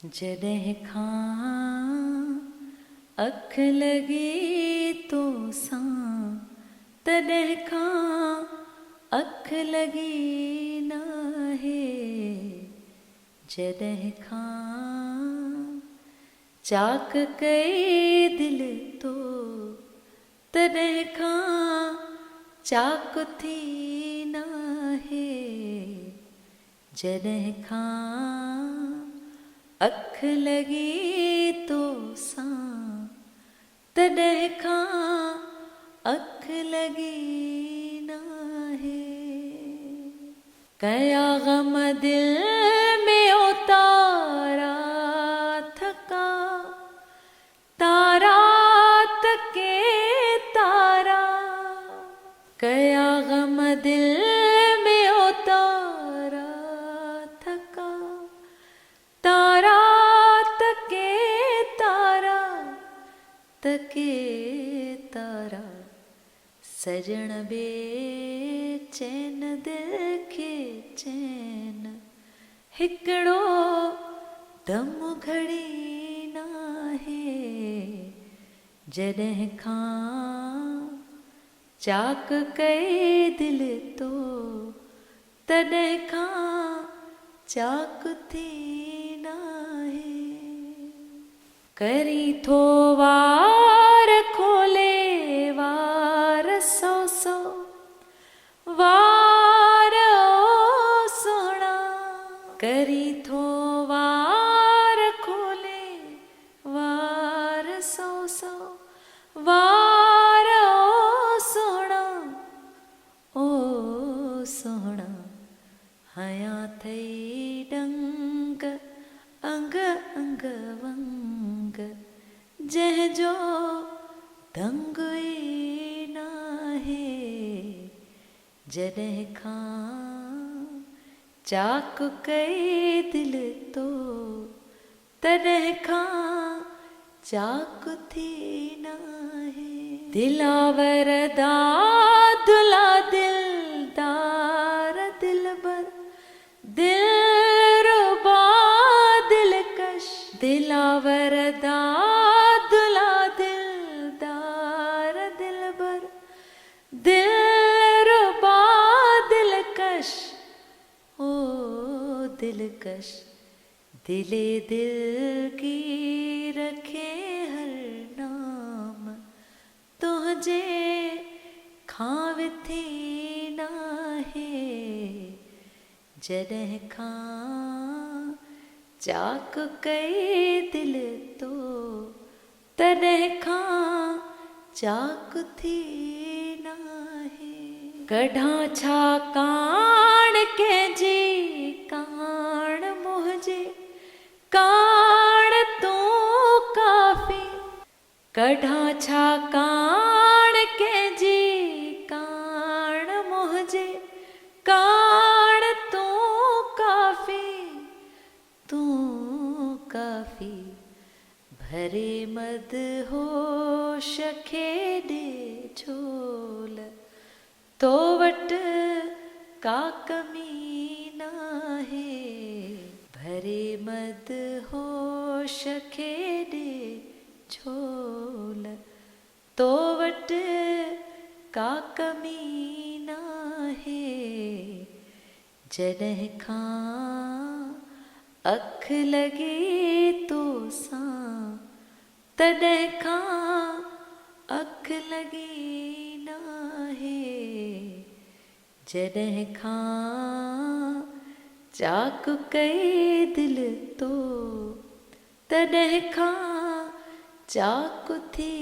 जॾहिं खां अख लॻी तो सां तॾहिं खां अख लॻी नाहे। जॾहिं खां चाक कई दिलि तो तॾहिं खां चाक थी नाहे। जॾहिं खां अख लॻी तो सां तॾहिं खां अख लॻी नाहे। कया ग़म दिल में उतारा थका तारा तके तारा। कया ग़म दिल में उतारा थका तारा तके तारा तके तारा। सजण बेचैन दिल खे चैन हिकिड़ो दम घड़ी नाहे। जॾहिं खां चाक कई दिलि तो तॾहिं खां चाक थी नाहे। करी थो वार खोले वार सौ सौ वार ओ सोहणा। करी थो वार खोले वार सौ सौ वार ओ सोहणा ओ सोहणा। हया थई डंग अंग अंग वंग जंहिंजो दंग ई नाहे। जॾहिं खां चाक कई दिलि तो तॾहिं खां चाक थी नाहे। दिलावर दा दुला दिलदार दिलबर दिलरुबा दिलकश। दिलावर दा दुला दिलदार दिलबर दिलरुबा दिलकश ओ दिलकश। दिले दिल की रखे हर नाम तुझे खां थी नाहे। जॾहिं खां चाक कई दिलि तो तॾहिं खां चाक थी नाहे। कढां छा काण कंहिंजी काण मुंहिंजे काण तूं काफ़ी। कढां छा काण कंहिंजी काण मुंहिंजे काण तूं काफ़ी तूं काफ़ी। भरे मद होश खेॾे झोल तो वटि का कमी नाहे। भरे मद होश खेॾे झोल तो वटि का कमी नाहे। जॾहिं खां अख लॻी तो सां तॾहिं खां अख लॻी नाहे। जॾहिं खां चाक कई दिलि तो तॾहिं खां चाक थी